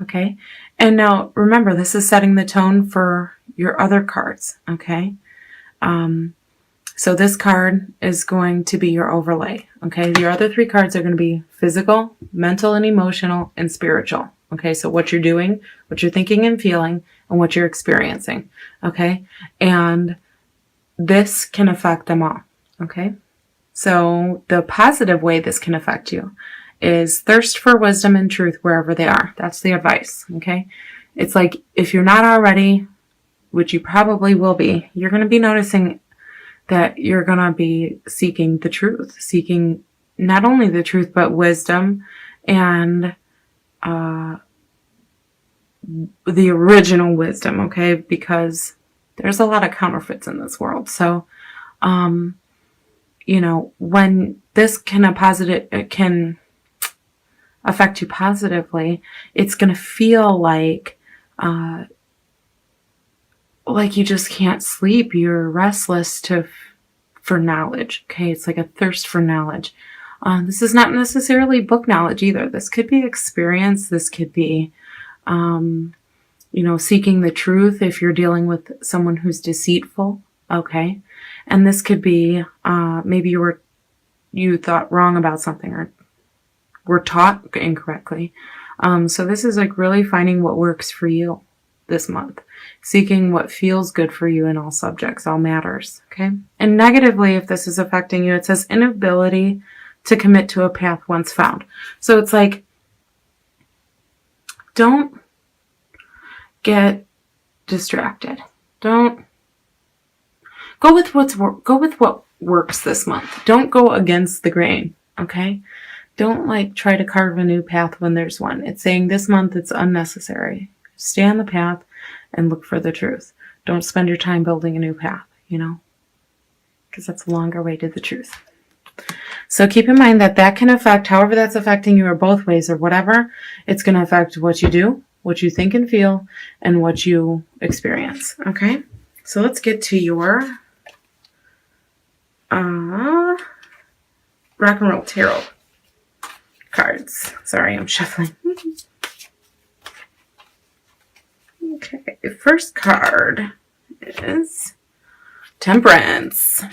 Okay. And now remember, this is setting the tone for your other cards. Okay. So this card is going to be your overlay. Okay. Your other 3 cards are going to be physical, mental and emotional, and spiritual. Okay. So what you're doing, what you're thinking and feeling, and what you're experiencing. Okay. And this can affect them all. Okay. So the positive way this can affect you is thirst for wisdom and truth wherever they are. That's the advice. Okay. It's like if you're not already, which you probably will be, you're going to be noticing that you're going to be seeking the truth, seeking not only the truth, but wisdom and the original wisdom, okay? Because there's a lot of counterfeits in this world. So, you know, when this can affect you positively, it's going to feel like you just can't sleep. You're restless for knowledge. Okay. It's like a thirst for knowledge. This is not necessarily book knowledge either. This could be experience. This could be, you know, seeking the truth if you're dealing with someone who's deceitful. Okay. And this could be, maybe you thought wrong about something or were taught incorrectly. So this is like really finding what works for you this month, seeking what feels good for you in all subjects, all matters. Okay. And negatively, if this is affecting you, it says inability to commit to a path once found. So it's like, don't get distracted. Don't go with what works this month. Don't go against the grain. Okay. Don't like try to carve a new path when there's one. It's saying this month it's unnecessary. Stay on the path and look for the truth. Don't spend your time building a new path, you know, because that's a longer way to the truth. So keep in mind that that can affect, however that's affecting you or both ways or whatever, it's going to affect what you do, what you think and feel, and what you experience. Okay. So let's get to your rock and roll tarot cards. Sorry, I'm shuffling. Okay, first card is Temperance.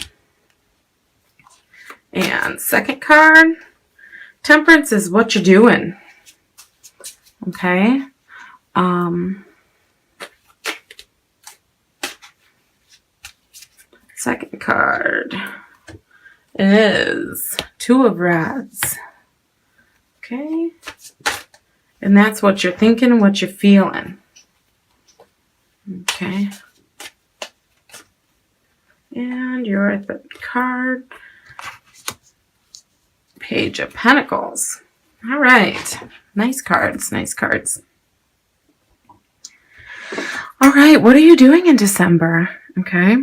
And second card, Temperance is what you're doing. Okay. Second card is Two of Rods. Okay. And that's what you're thinking and what you're feeling. Okay. And your third card, Page of Pentacles. All right. Nice cards. Nice cards. All right. What are you doing in December? Okay.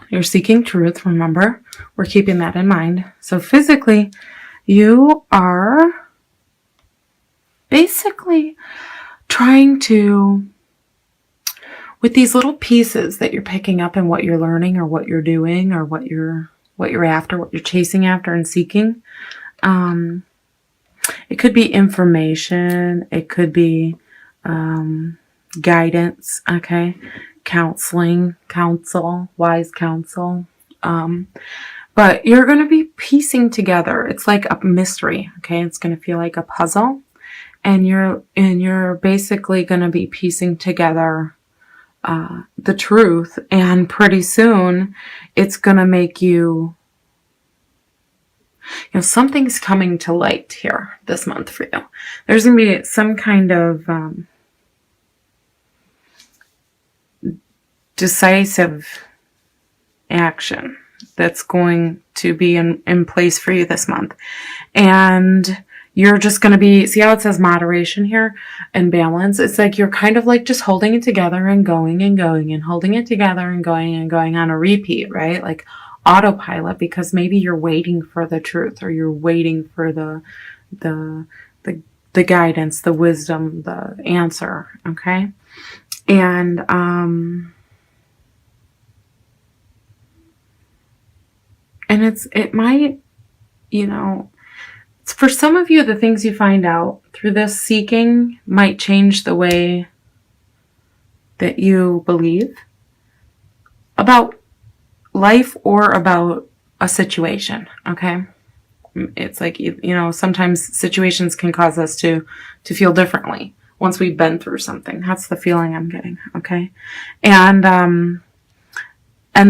You're seeking truth. Remember, we're keeping that in mind. So physically, you are basically trying to, with these little pieces that you're picking up and what you're learning or what you're doing or what you're after, what you're chasing after and seeking. It could be information. It could be guidance. Okay. Counseling, counsel, wise counsel. But you're going to be piecing together. It's like a mystery. Okay. It's going to feel like a puzzle. And you're basically going to be piecing together the truth, and pretty soon it's going to make you know, something's coming to light here this month for you. There's going to be some kind of decisive action that's going to be in place for you this month. And you're just going to be, see how it says moderation here and balance? It's like you're kind of like just holding it together and going and going and holding it together and going on a repeat, right? Like autopilot, because maybe you're waiting for the truth or you're waiting for the guidance, the wisdom, the answer, okay? And it might, you know, For some of you, the things you find out through this seeking might change the way that you believe about life or about a situation, okay? It's like, you know, sometimes situations can cause us to feel differently once we've been through something. That's the feeling I'm getting, okay? And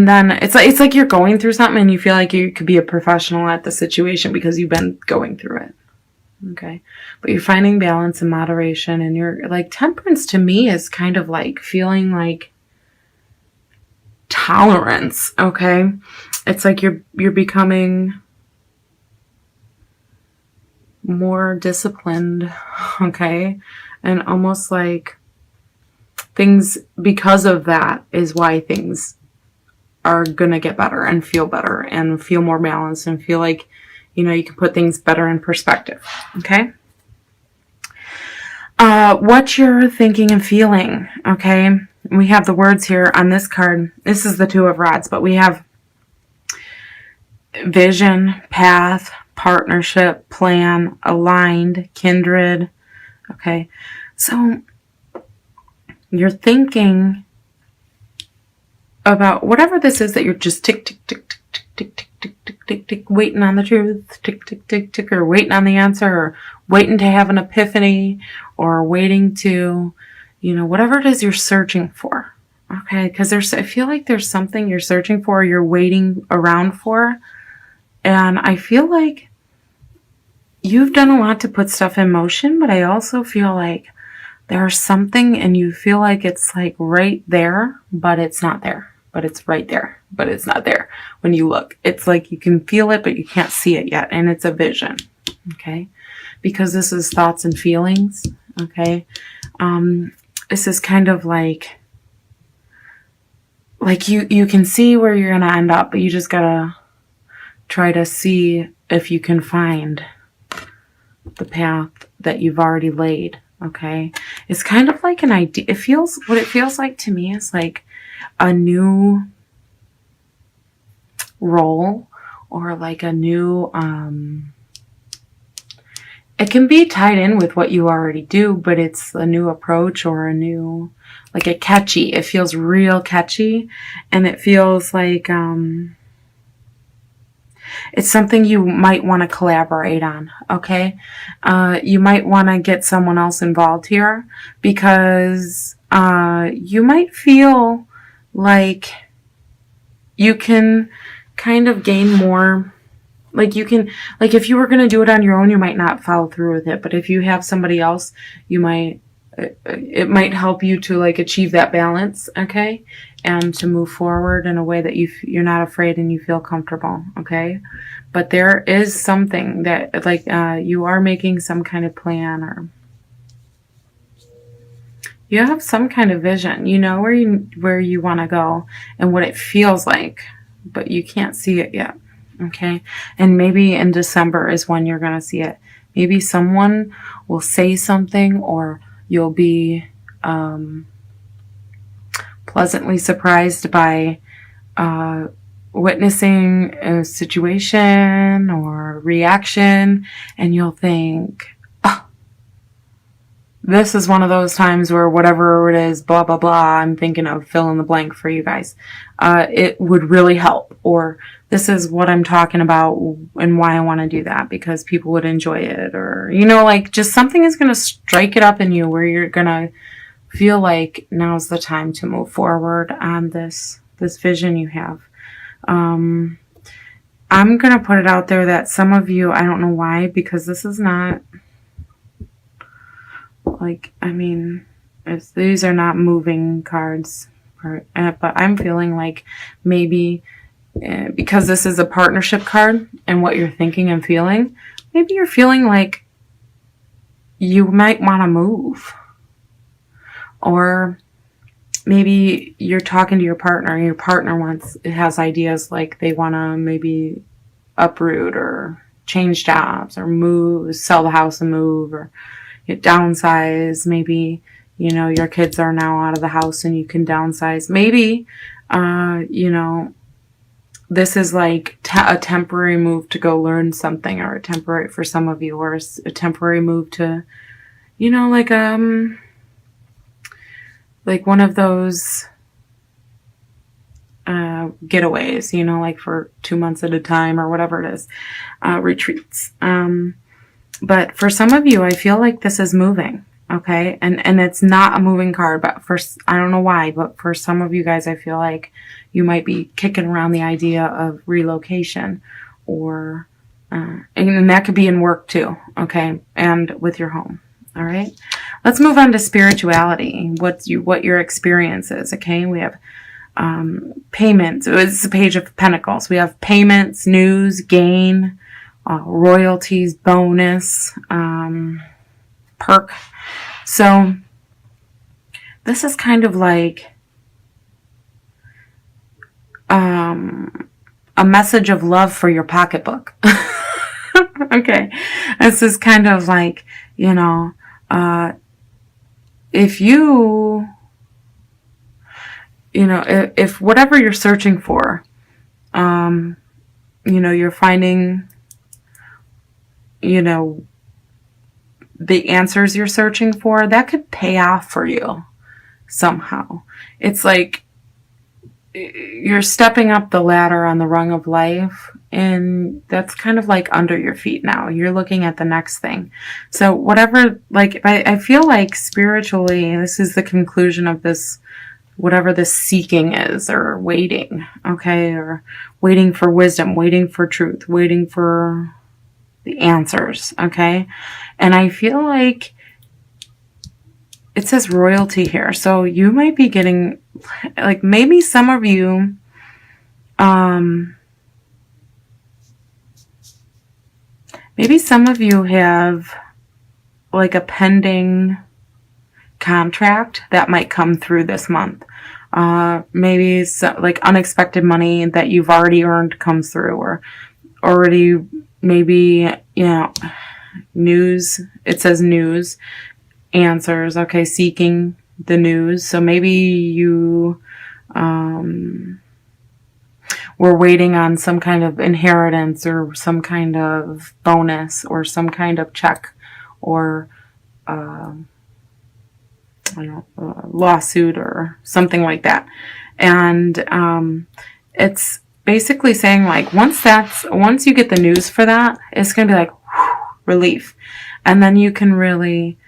then it's like you're going through something and you feel like you could be a professional at the situation because you've been going through it, okay? But you're finding balance and moderation, and you're like, temperance to me is kind of like feeling like tolerance, okay? It's like you're becoming more disciplined, okay? And almost like things, because of that is why things are gonna get better and feel more balanced and feel like, you know, you can put things better in perspective, okay? What you're thinking and feeling, okay? We have the words here on this card. This is the Two of Rods, but we have vision, path, partnership, plan, aligned, kindred, okay? So you're thinking about whatever this is that you're just tick, tick, tick, tick, tick, tick, tick, tick, tick, tick, tick, waiting on the truth, tick, tick, tick, tick, or waiting on the answer, or waiting to have an epiphany, or waiting to, you know, whatever it is you're searching for, okay? Because I feel like there's something you're searching for, you're waiting around for, and I feel like you've done a lot to put stuff in motion, but I also feel like there's something and you feel like it's like right there, but it's not there. But it's right there, but it's not there when you look. It's like you can feel it, but you can't see it yet. And it's a vision, okay? Because this is thoughts and feelings, okay? This is kind of like you can see where you're going to end up, but you just got to try to see if you can find the path that you've already laid, okay? It's kind of like an idea. What it feels like to me is like a new role, or like a new, it can be tied in with what you already do, but it's a new approach or a new, like a catchy. It feels real catchy, and it feels like, it's something you might want to collaborate on, okay? You might want to get someone else involved here, because you might feel like you can kind of gain more, like you can, like if you were going to do it on your own, you might not follow through with it, but if you have somebody else, you might, it might help you to like achieve that balance, okay? And to move forward in a way that you're not afraid and you feel comfortable, okay? But there is something that like you are making some kind of plan, or you have some kind of vision. You know where you want to go and what it feels like, but you can't see it yet, okay? And maybe in December is when you're going to see it. Maybe someone will say something, or you'll be pleasantly surprised by witnessing a situation or reaction, and you'll think, oh, this is one of those times where whatever it is, blah, blah, blah, I'm thinking of fill in the blank for you guys. It would really help. Or this is what I'm talking about and why I want to do that, because people would enjoy it. Or, you know, like just something is going to strike it up in you where you're going to feel like now's the time to move forward on this vision you have. I'm going to put it out there that some of you, I don't know why, because this is not like, I mean, these are not moving cards, but I'm feeling like maybe because this is a partnership card and what you're thinking and feeling, maybe you're feeling like you might want to move. Or maybe you're talking to your partner and your partner has ideas like they want to maybe uproot or change jobs or move, sell the house and move, or downsize. Maybe, you know, your kids are now out of the house and you can downsize. Maybe, you know, this is like a temporary move to go learn something, or a temporary, for some of you, or a temporary move to, you know, like one of those getaways, you know, like for 2 months at a time or whatever it is, retreats. But for some of you, I feel like this is moving. Okay. And it's not a moving card, but I don't know why, but for some of you guys, I feel like you might be kicking around the idea of relocation, or, and that could be in work too. Okay. And with your home. All right. Let's move on to spirituality. What your experience is. Okay. We have, payments. It's a page of pentacles. We have payments, news, gain, royalties, bonus, perk. So this is kind of like a message of love for your pocketbook. Okay. This is kind of like, you know, if you know, if whatever you're searching for, you know, you're finding, you know, the answers you're searching for, that could pay off for you somehow. It's like you're stepping up the ladder on the rung of life, and that's kind of like under your feet now. You're looking at the next thing. So whatever, like, I feel like spiritually, this is the conclusion of this, whatever this seeking is, or waiting, okay, or waiting for wisdom, waiting for truth, waiting for the answers, okay? And I feel like it says royalty here. So you might be getting, like, maybe some of you, maybe some of you have like a pending contract that might come through this month. Maybe like unexpected money that you've already earned comes through, or already, maybe, you know, news. It says news, answers. Okay, seeking the news. So maybe you were waiting on some kind of inheritance, or some kind of bonus, or some kind of check, or I don't know, lawsuit or something like that. And it's basically saying, like, once you get the news for that, it's going to be like, whew, relief. And then you can really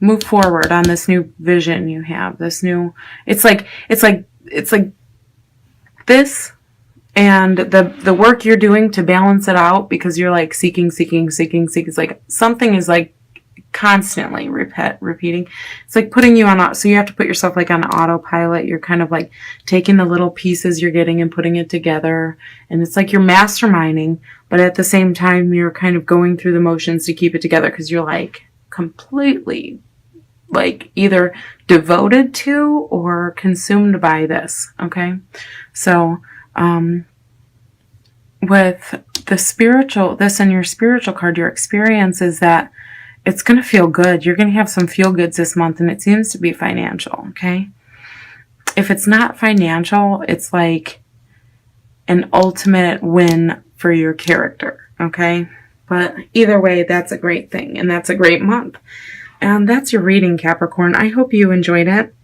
move forward on this new vision you have, this new, it's like this, and the work you're doing to balance it out, because you're like seeking. It's like something is like constantly repeating. It's like putting you on, so you have to put yourself like on autopilot. You're kind of like taking the little pieces you're getting and putting it together, and it's like you're masterminding, but at the same time you're kind of going through the motions to keep it together, because you're like completely like either devoted to or consumed by this. Okay, so with the spiritual, this in your spiritual card, your experience is that it's going to feel good. You're going to have some feel goods this month, and it seems to be financial, okay? If it's not financial, it's like an ultimate win for your character, okay? But either way, that's a great thing, and that's a great month. And that's your reading, Capricorn. I hope you enjoyed it.